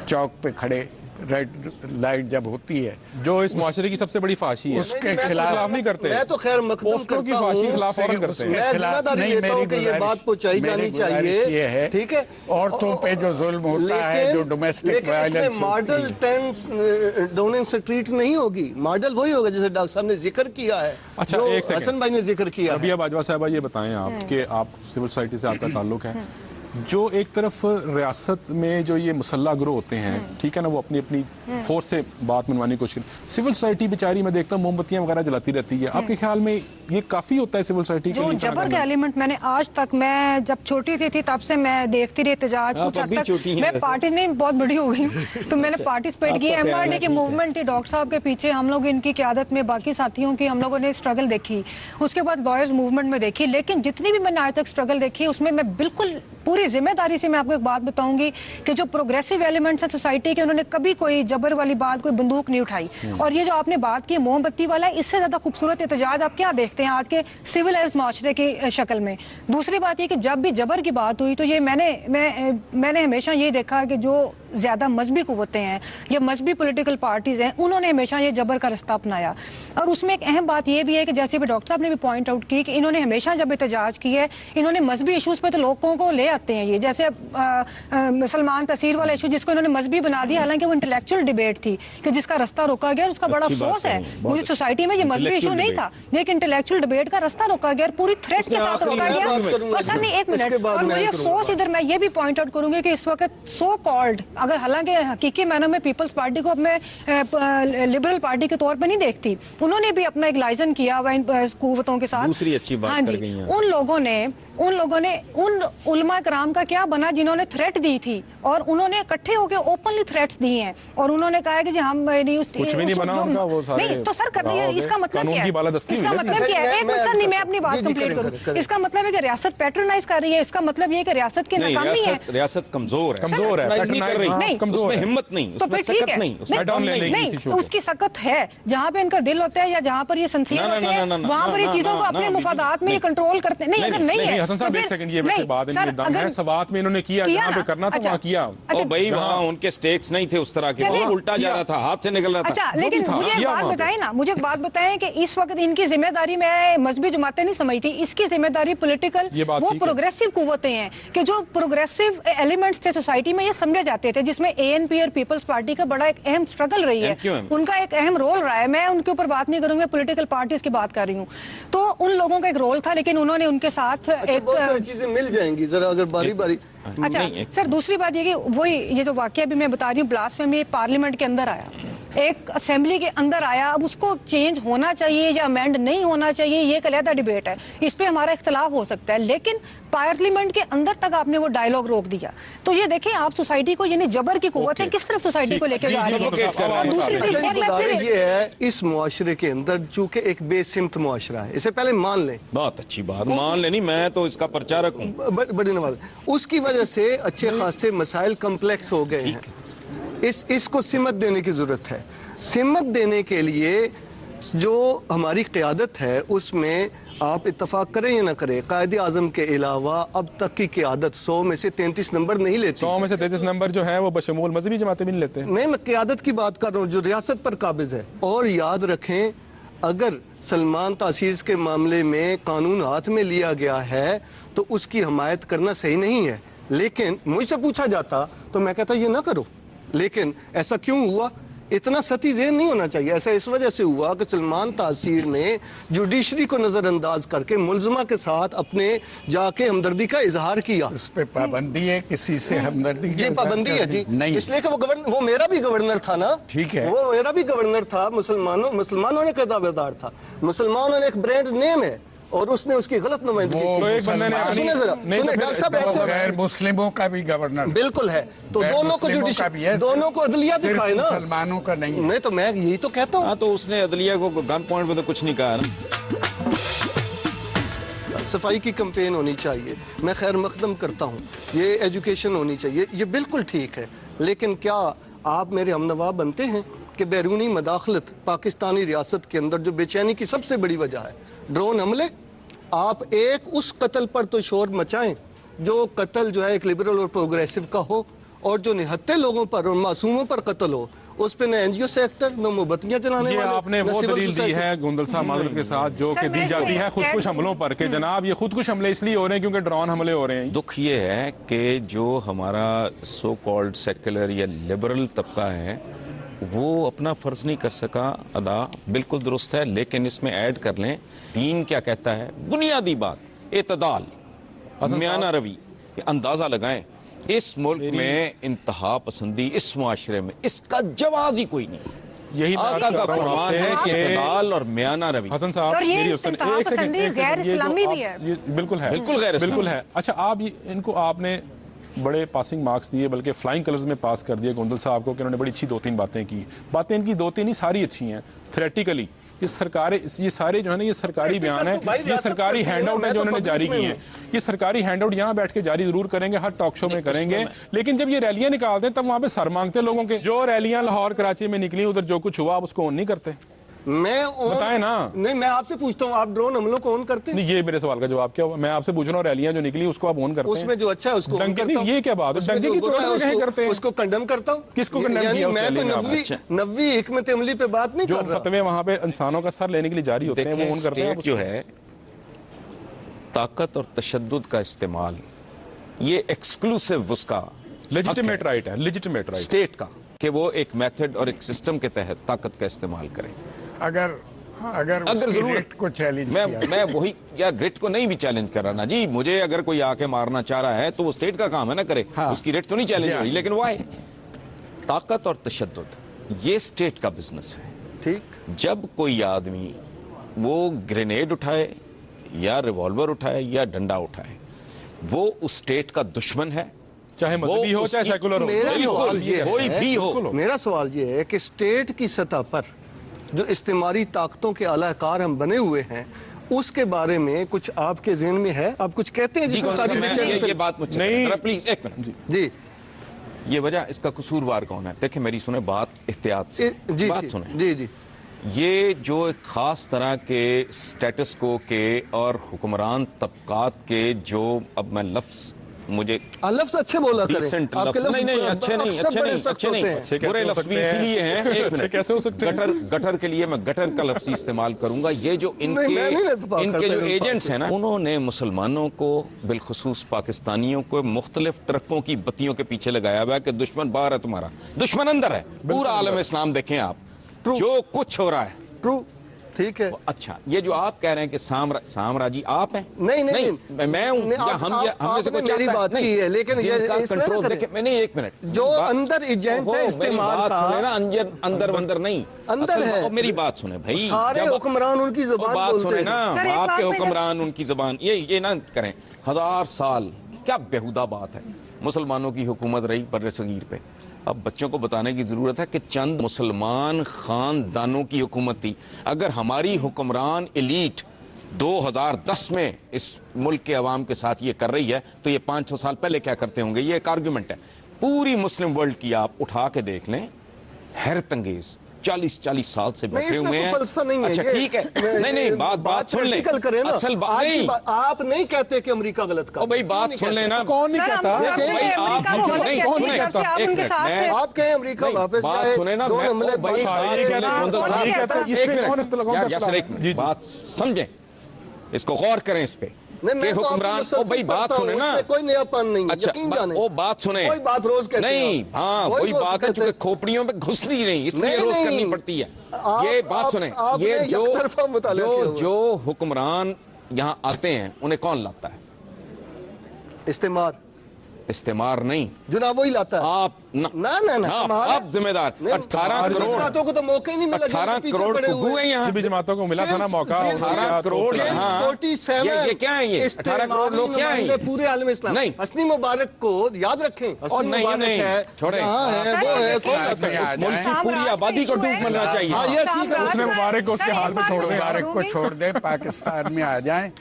चौक पे खड़े, रेड लाइट जब होती है, जो इस मुआशरे की सबसे बड़ी फाशी है, उसके खिलाफ नहीं करते? मैं तो खैर मकदम पोस्टरों की करता फाशी हूं, खिलाफ फौरन करते हैं। मैं जिम्मेदारी लेता हूं कि ये बात पहुंचाई जानी चाहिए, ठीक है। औरतों पे जो जुल्म होता है, जो domestic violence, model 10 Downing street नहीं होगी, मॉडल वही होगा जैसे डॉक्टर साहब ने जिक्र किया है। अच्छा, जो एक सेकंड, हसन भाई ने जिक्र किया है। रबिया बाजवा साहबा, ये बताएं आप कि आप सिविल सोसाइटी से आपका ताल्लुक है, जो एक तरफ रियासत में जो ये मुसल्ला गिरोह होते हैं, ठीक है ना, वो अपनी अपनी फोर्स से बात मनवाने की कोशिश करें, सिविल सोसाइटी बेचारी मैं देखता हूँ मोमबत्तियां वगैरह जलाती रहती है। आपके ख्याल में ये काफी होता है सिविल सोसाइटी के लिए? जो जबर का एलिमेंट मैंने आज तक, मैं जब छोटी थी तब से मैं देखती रही एहतजाज, कुछ हद तक मैं पार्टी नहीं, बहुत बड़ी हो गई हूँ तो मैंने पार्टिसिपेट किया। MRD की मूवमेंट थी, डॉक्टर साहब के पीछे हम लोग, इनकी क़यादत में बाकी साथियों की हम लोगों ने स्ट्रगल देखी, उसके बाद लॉयर्स मूवमेंट में देखी। लेकिन जितनी भी मैंने आज तक स्ट्रगल देखी उसमें मैं बिल्कुल पूरी जिम्मेदारी से मैं आपको एक बात बताऊंगी कि जो प्रोग्रेसिव एलिमेंट्स है सोसाइटी के, उन्होंने कभी कोई जबर वाली बात, कोई बंदूक नहीं उठाई। और ये जो आपने बात की मोमबत्ती वाला, इससे ज्यादा खूबसूरत एहतजाज आप क्या देखते हैं आज के सिविलाइज्ड माशरे की शक्ल में? दूसरी बात ये कि जब भी जबर की बात हुई तो ये मैंने हमेशा ये देखा कि जो ज्यादा मजहबी कुव्वतें हैं या मजहबी पॉलिटिकल पार्टीज हैं, उन्होंने हमेशा ये जबर का रास्ता अपनाया। और उसमें एक अहम बात ये भी है कि जैसे भी डॉक्टर साहब ने भी पॉइंट आउट की कि इन्होंने हमेशा जब एहतजाज की है, इन्होंने मजहबी इशूज पे तो लोगों को ले आते हैं। ये जैसे मुसलमान तस्वीर वाला इशू जिसको इन्होंने मजहबी बना दिया, हालांकि वो इंटेलेक्चुअल डिबेट थी कि जिसका रास्ता रोका गया, उसका बड़ा अफसोस है। मुझे सोसाइटी में ये मजहबी इशू नहीं था, लेकिन इंटेलेक्चुअल डिबेट का रास्ता रोका गया, पूरी थ्रेट के साथ रोका गया। और सर नहीं, एक मिनट, और मुझे अफसोस इधर मैं ये भी पॉइंट आउट करूंगी कि इस वक्त सो कॉल्ड, अगर हालांकि हकीकी मायनों में पीपल्स पार्टी को मैं लिबरल पार्टी के तौर पे नहीं देखती, उन्होंने भी अपना एक लाइजन किया हुआ इन कुव्वतों के साथ। दूसरी अच्छी बात कर गई हैं। उन लोगों ने उन उलमा कराम का क्या बना जिन्होंने थ्रेट दी थी, और उन्होंने इकट्ठे होकर ओपनली थ्रेट्स दिए हैं, और उन्होंने कहा है कि हम नहीं, कुछ भी नहीं बना उनका, वो सारे नहीं तो सर करनी है। इसका मतलब क्या है? इसका मतलब क्या है? एक मिनट सर, नहीं मैं अपनी बात कंप्लीट करूं। इसका मतलब है कि रियासत पैट्रोनाइज कर रही है, इसका मतलब ये है कि रियासत की नाकामी है, रियासत कमजोर है, नहीं, उसमें हिम्मत नहीं, तो फिर ठीक है, नहीं उसकी सकत है। जहाँ पे इनका दिल होता है या जहाँ पर ये सिंसियर होते हैं, वहाँ पर ये चीजों को अपने मुफादात में ये कंट्रोल करते हैं। नहीं, अगर नहीं है, हसन साहब एक सेकंड, ये वैसे बात है, सवात में इन्होंने किया, जहाँ पे करना था वहाँ किया। ओ भाई, वहाँ उनके स्टेक्स नहीं थे उस तरह के, उल्टा जा रहा था, हाथ से निकल रहा था। अच्छा, लेकिन मुझे एक बात बताएं ना, मुझे एक बात बताएं कि इस वक्त इनकी जिम्मेदारी में मजहबी जमातें नहीं समझती, इसकी जिम्मेदारी पॉलिटिकल, वो प्रोग्रेसिव कुव्वतें हैं कि जो प्रोग्रेसिव एलिमेंट्स थे सोसाइटी में, ये समझे जाते थे, जिसमें ANP और पीपल्स पार्टी का बड़ा एक अहम स्ट्रगल रही है, उनका एक अहम रोल रहा है। मैं उनके ऊपर बात नहीं करूंगी, पॉलिटिकल पार्टीज की बात कर रही हूँ। तो उन लोगों का एक रोल था, लेकिन उन्होंने उनके साथ एक बहुत सारी चीजें मिल जाएंगी जरा अगर बारी बारी। अच्छा सर, दूसरी बात ये कि वही ये जो वाकया भी मैं बता रही हूँ, ब्लास्फेमी पार्लियामेंट के अंदर आया, एक असेंबली के अंदर आया, अब उसको चेंज होना चाहिए या अमेंड नहीं होना चाहिए, ये एक अलग डिबेट है, इस पे हमारा इख्तलाफ हो सकता है, लेकिन पार्लियामेंट के अंदर तक आपने वो डायलॉग रोक दिया। तो ये देखें, आप सोसाइटी को, यानी जबर की कुव्वतें किस तरफ सोसाइटी को लेकर जा रही है। और दूसरी चीज ये है, इस मुआशरे के अंदर चूंकि एक बेसिमत मुआशरा है, इसे पहले मान लें। बहुत अच्छी बात, मान लेनी, मैं तो इसका प्रचारक हूँ, बड़ी नवाज। उसकी वजह से अच्छे खासे मसाइल कम्प्लेक्स हो गए हैं, इसको सिमत देने की जरूरत है। सिमत देने के लिए जो हमारी क़यादत है उसमें आप इत्तफाक करें या ना करें, कायदे आज़म के अलावा अब तक की क़यादत 100 में से 33 नंबर नहीं लेती। 100 में से 33 नंबर जो है वो बशमूल मजहबी जमातें भी नहीं लेते। नहीं, मैं क़यादत की बात कर रहा हूँ जो रियासत पर काबिज है। और याद रखें, अगर सलमान तासीर के मामले में कानून हाथ में लिया गया है तो उसकी हमायत करना सही नहीं है, लेकिन मुझसे पूछा जाता तो मैं कहता ये ना करो। लेकिन ऐसा क्यों हुआ? इतना सती ज़हन नहीं होना चाहिए। ऐसा इस वजह से हुआ कि सलमान तासीर ने जुडिशरी को नजरअंदाज करके मुलजमा के साथ अपने जाके हमदर्दी का इजहार किया। इस पे पाबंदी है किसी से हमदर्दी जी, पाबंदी है जी, नहीं, इसलिए कि वो मेरा भी गवर्नर था ना। ठीक है, वो मेरा भी गवर्नर था, मुसलमानों ने का दावेदार था, मुसलमानों ने एक ब्रांड नेम है और उसने उसकी गलत नुमाइंदगी की। सुने जरा, सुने डॉक्टर साहब, ऐसे गैर मुस्लिमों का भी गवर्नर बिल्कुल है, तो दोनों को दोनों को अदलिया दिखाए ना, मुसलमानों का नहीं। नहीं तो मैं यही तो कहता हूँ। तो उसने अदलिया को गन पॉइंट पे तो कुछ नहीं कहा ना। सफाई की कैंपेन होनी चाहिए, मैं खैर मकदम करता हूँ, ये एजुकेशन होनी चाहिए, ये बिल्कुल ठीक है, लेकिन क्या आप मेरे हमनवा बनते हैं कि बैरूनी मदाखलत पाकिस्तानी रियासत के अंदर जो बेचैनी की सबसे बड़ी वजह है ड्रोन हमले, आप एक उस कत्ल पर तो शोर मचाएं जो कत्ल जो है एक लिबरल और प्रोग्रेसिव का हो, और जो निहत्ते लोगों पर और मासूमों पर कत्ल हो उस पे न एनजीओ सेक्टर न मोमबत्तियां जलाने ये वाले, आपने वो दलील दी है गोंदल साहब माजरत के साथ जो कि दी जाती है खुदकुश हमलों पर कि जनाब ये खुदकुश हमले इसलिए हो रहे हैं क्योंकि ड्रोन हमले हो रहे हैं। दुख ये है कि जो हमारा सो कॉल्ड सेक्युलर या लिबरल तबका है वो अपना फर्ज नहीं कर सका अदा, बिल्कुल दुरुस्त है, लेकिन इसमें ऐड कर लें दीन क्या कहता है, बुनियादी बात एतदाल, मियाना रवि, अंदाजा लगाएं इस मुल्क में इंतहा पसंदी इस मुआशरे में इसका जवाब ही कोई नहीं। यही आका का फरमान है कि इतदाल और मियाना रवि। हसन साहब और ये इंतहापसंदी गैर इस्लामी भी है, बिल्कुल है, बिल्कुल है। अच्छा, आप इनको आपने बड़े पासिंग मार्क्स दिए, बल्कि फ्लाइंग कलर्स में पास कर दिए गोंदल साहब को कि उन्होंने बड़ी अच्छी 2-3 बातें की। बातें इनकी 2-3 ही सारी अच्छी हैं थ्योरेटिकली। ये सारे जो है ना ये सरकारी बयान है, ये सरकारी हैंडआउट है जो उन्होंने जारी किए हैं। ये सरकारी हैंडआउट यहाँ बैठ के जारी जरूर करेंगे, हर टॉक शो में करेंगे, लेकिन जब ये रैलियां निकालते हैं तब वहां पे सर मांगते हैं लोगों के। जो रैलियां लाहौर कराची में निकली उधर जो कुछ हुआ आप उसको ऑन नहीं करते। मैं बताएं ना। नहीं, मैं आपसे पूछता हूँ, आप ड्रोन हमलों को ऑन करते हैं? नहीं, ये मेरे सवाल का जवाब क्या हुआ? मैं आपसे पूछ रहा हूँ रैलियां जो निकली उसको आप ऑन करते हैं? उसमें जो अच्छा है उसको ऑन करता हूं। ये क्या बात है? डंके की चोट में कहीं करते हैं? उसको कंडेम करता हूँ। किसको कंडेम किया? मैं तो नबवी हिकमत अमली पे बात नहीं कर रहा। जो फतवे वहां पे इंसानों का सर लेने के लिए जारी होते हैं वो ऑन करते हैं। जो है ताकत और तशद्दुद का इस्तेमाल, ये एक्सक्लूसिव उसका लेजिटिमेट राइट है, लेजिटिमेट राइट स्टेट का, कि वो एक मेथड और एक सिस्टम के तहत ताकत का इस्तेमाल करें अगर जरूरत को चैलेंज मैं वही यार रेट को नहीं भी चैलेंज कर रहा ना जी, मुझे अगर कोई आके मारना चाह रहा है तो वो स्टेट का काम है ना करे। हाँ। उसकी रेट तो नहीं चैलेंज हो रही, लेकिन वाई ताकत और तशद्दुद ये स्टेट का बिजनेस है। ठीक, जब कोई आदमी वो ग्रेनेड उठाए या रिवॉल्वर उठाए या डंडा उठाए वो उस स्टेट का दुश्मन है, चाहे मजहबी हो चाहे सेकुलर हो, कोई भी हो। मेरा सवाल ये है कि स्टेट की सतह पर जो इस्तेमारी ताकतों के आलाकार हम बने हुए हैं उसके बारे में कुछ आपके ज़हन में है? आप कुछ कहते हैं जिसमें सारी ये बात मुझे नहीं, प्लीज एक मिनट जी। ये वजह इसका कसूरवार कौन है? देखिए मेरी सुने बात एहतियात से, जी बात सुने जी जी। ये जो एक खास तरह के स्टेटस को के और हुक्मरान तबकात के जो, अब मैं लफ्ज मुझे लफ्ज अच्छे बोला करें, आपके लफ्ज नहीं अच्छे नहीं बुरे लफ्ज भी इसीलिए हैं। कैसे हो सकते हैं? गटर के लिए मैं गटर का लफ्ज इस्तेमाल करूंगा। ये जो इनके जो एजेंट्स हैं ना, उन्होंने मुसलमानों को बिलखुसूस पाकिस्तानियों को मुख्तलिफ ट्रकों की बत्तियों के पीछे लगाया हुआ है कि दुश्मन बाहर है, तुम्हारा दुश्मन अंदर है। पूरा आलम इस्लाम देखें आप, जो कुछ हो रहा है। ट्रू, ठीक है। अच्छा, ये जो आप कह रहे हैं कि साम्राज्य आप हैं? नहीं, मैं हूं या हम से कोई मेरी बात की है, लेकिन ये कंट्रोल देखें। मैंने एक मिनट, जो अंदर एजेंट है इस्तेमाल का, सुने ना, अंदर नहीं, अंदर है। मेरी बात सुने भाई, सारे हुक्मरान उनकी जुबान बात बोलते सुने ना, हैं। आपके हुक्मरान उनकी जुबान, ये ना करें। 1000 साल क्या बेहुदा बात है, मुसलमानों की हुकूमत रही बर्रे सगीर पे। अब बच्चों को बताने की जरूरत है कि चंद मुसलमान खानदानों की हुकूमत थी। अगर हमारी हुक्मरान एलीट 2010 में इस मुल्क के अवाम के साथ ये कर रही है तो ये 500 साल पहले क्या करते होंगे? ये एक आर्गुमेंट है। पूरी मुस्लिम वर्ल्ड की आप उठा के देख लें, हैरत अंगेज 40 साल से बैठे हुए हैं। अच्छा ठीक है, नहीं बात सुन ले, असल बात नहीं, आप नहीं कहते कि अमेरिका गलत कर, भाई बात सुन लेना। कौन नहीं कहता? आप कहें अमेरिका वापस बात सुने ना, बात समझें, इसको गौर करें इस पे कि हुक्मरान। ओ भाई बात सुने ना, कोई नयापन नहीं। अच्छा, वो बात सुने, कोई बात रोज कहते नहीं, हाँ वही बात है, चूंकि खोपड़ियों पे घुसती नहीं इसलिए रोज करनी पड़ती है। ये बात सुने, ये जो हुक्मरान यहाँ आते हैं उन्हें कौन लाता है? इस्तेमार नहीं, जुनाब वही लाता है। आप आप जिम्मेदार। 18 करोड़ को तो मौका ही नहीं मिला। 18 करोड़ हुए यहाँ भी जमातों को मिला था ना मौका। 18 करोड़ ये क्या है? ये 18 करोड़ लोग क्या है? पूरे आलम इस्लाम। नहीं, हस्नी मुबारक को याद रखें। और नहीं छोड़े, पूरी आबादी को डूब मरना चाहिए। हस्नी मुबारक को उसके हाल में छोड़ दे, मुबारक को छोड़ दे, पाकिस्तान में आ जाए।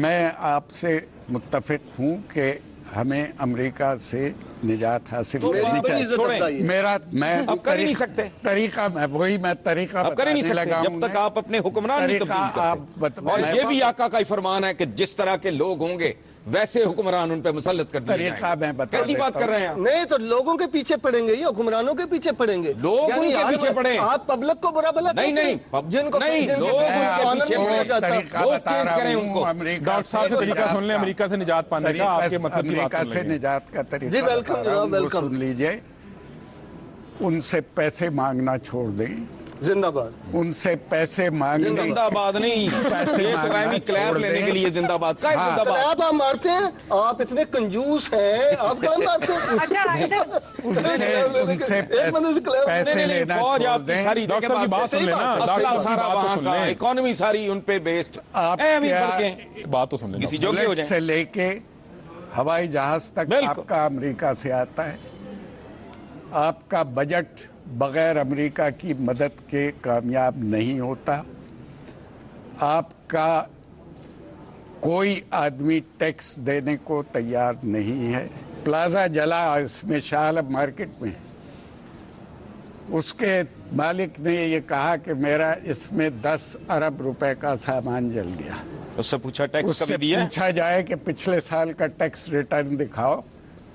मैं आपसे मुत्तफिक हूँ कि हमें अमेरिका से निजात हासिल तो करनी बड़ी इज्जत अफजाई चाहिए। है। मेरा मैं अब कर ही नहीं सकते। तरीका मैं तरीका अब कर ही नहीं बताने सकते लगा जब हूं तक मैं। आप अपने हुक्मरान नहीं तरीका तब्दील आप करते। और ये भी आका का ही फरमान है कि जिस तरह के लोग होंगे वैसे हुक्मरान उन पे मुसल्लत कर दिए तरीका जाएंगे। मैं बता कैसी बात देता कर रहे हैं आप? नहीं तो लोगों के पीछे पड़ेंगे, ये हुक्मरानों के पीछे पड़ेंगे, लोग यानी उनके हर पीछे वक्त पड़े। आप पब्लिक को बुरा भला नहीं, कहते हैं। नहीं, जिनको नहीं, जिनके लोग पीछे उनके आनंद पीछे मनाया पड़े। जाता है। तरीका लोग बता चेंज रहा करें हूं, उनको। अमेरिका डॉक्टर साहब से तरीका सुन लें अमेरिका से निजात पाने का, आपके मतलब की बात अमेरिका सुन से लेंगे। निजात का तरीका जी, वेलकम बता रहा हूं, जनाब, वो वेलकम। सुन लीजिए। उनसे पैसे मांगना छोड़ दें, जिंदाबाद। उनसे पैसे मांगने जिंदाबाद नहीं, पैसे ये तो मांगना ऐमी क्लैप छोड़ लेने दें। के लिए जिंदाबाद का है, हाँ। जिंदाबाद। आप मारते हैं, आप इतने कंजूस हैं, आप कहाँ मारते हैं? अच्छा इधर उनसे एक बंदे से क्लेम पैसे नहीं, नहीं, लेना फौज छोड़ आपकी दें। सारी डॉक्टर साहब की बात सुन लेना, डॉक्टर असला साहब की सारा बात तो वहाँ सुन का, लें। इकोनॉमी सारी उन पे बेस्ड। आप ऐवी क्या- बढ़ बात तो सुन लेना। किसी जोगे हो बुलेट जाए। से लेके हवाई जहाज तक बिल्कुल। आपका अमेरिका से आता है। आपका बजट बगैर अमेरिका की मदद के कामयाब नहीं होता। आपका कोई आदमी टैक्स देने को तैयार नहीं है। प्लाजा जला इसमें शाह मार्केट में, उसके मालिक ने ये कहा कि मेरा इसमें 10 अरब रुपए का सामान जल गया। उससे पूछा टैक्स उससे कभी दिया? पूछा जाए कि पिछले साल का टैक्स रिटर्न दिखाओ,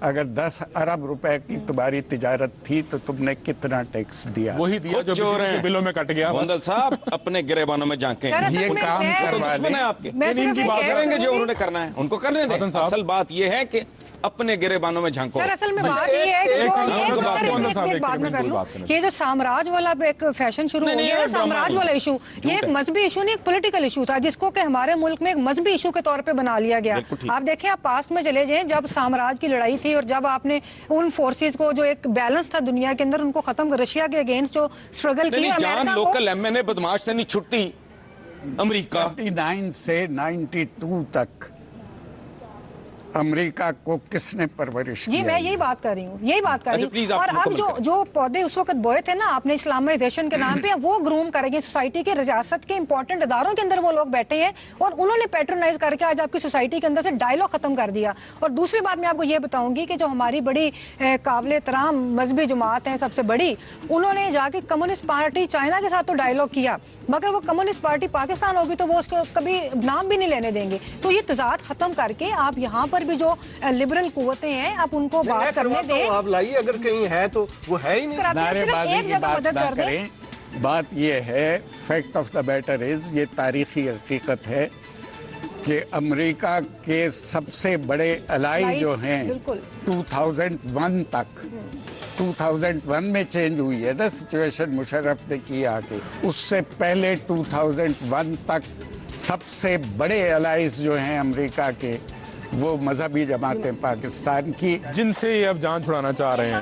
अगर 10 अरब रुपए की तुम्हारी तिजारत थी तो तुमने कितना टैक्स दिया? वही दिया जो चोर बिजली के हैं। बिलों में कट गया। गोंदल साहब अपने गिरेबानों में झांकें। सर, असल ये में काम मैं- करवा दुश्मन है लें। आपके। मैं लेकिन सिर्फ इनकी बात एक करेंगे जो करूंगी। उन्होंने करना है उनको करने दें। हसन साहब। असल बात यह है कि अपने गिरेबानों में झांको। सर असल में बात ये है कि एक जो सेकंड, एक एक सर, सेकंड, एक साहब, एक बाद में सेकंड, कर बिल्कुल लूं, बात करने ये जो साम्राज्य वाला एक फैशन शुरू हो नहीं, गया है, ये ड्रामा साम्राज्य है। वाला इशू, ये एक झूठ है। मजहबी इशू नहीं, एक पॉलिटिकल इशू था जिसको कि हमारे मुल्क में एक मजहबी इशू के तौर पे बना लिया गया। बिल्कुल ठीक। आप देखें, आप पास्ट में चले जाएं, जब साम्राज्य की लड़ाई थी और जब आपने उन फोर्सेस को जो एक बैलेंस था दुनिया के अंदर उनको खत्म कर, रशिया के अगेंस्ट जो स्ट्रगल की नहीं, और जान अमेरिका को- लोकल एमएनए बदमाश से नहीं छुट्टी अमेरिका। 39 से 92 तक अमेरिका को किसने परवरिश जी किया? मैं यही बात कर रही हूँ, यही बात कर रही अच्छा, प्लीज हूँ। आप और अब मुकम्मल जो करें। जो पौधे उस वक्त बोए थे ना आपने इस्लामाइजेशन के नाम पे, वो ग्रूम करेंगे सोसाइटी के रियासत के इंपॉर्टेंट इदारों के अंदर वो लोग बैठे हैं और उन्होंने पैट्रोनाइज करके आज आपकी सोसाइटी के अंदर से डायलॉग खत्म कर दिया। और दूसरी बात मैं आपको ये बताऊंगी कि जो हमारी बड़ी काबिल तराम मजहबी जमात हैं सबसे बड़ी, उन्होंने जाके कम्युनिस्ट पार्टी चाइना के साथ तो डायलॉग किया, मगर वो कम्युनिस्ट पार्टी पाकिस्तान होगी तो वो उसको कभी नाम भी नहीं लेने देंगे। तो ये तजाद खत्म करके आप यहाँ पर भी जो लिबरल कुव्वतें हैं आप उनको मैं बात करने करवाता हूँ, दें। आप लाइए, अगर कहीं है तो वो है ही नहीं। कराते हैं, सिर्फ नारेबाजी एक की जगह बात मदद ना कर दें। करें। बात यह है, fact of the matter is, ये तारीखी हकीकत है कि अमेरिका के सबसे बड़े अलाई Allies, जो हैं बिल्कुल। 2001 तक, 2001 में चेंज हुई है ना सिचुएशन, मुशर्रफ ने की आके। उससे पहले 2001 तक सबसे बड़े अलाइज जो हैं अमेरिका के, वो मजहबी जमातें पाकिस्तान की, जिनसे ये अब जान छुड़ाना चाह रहे हैं।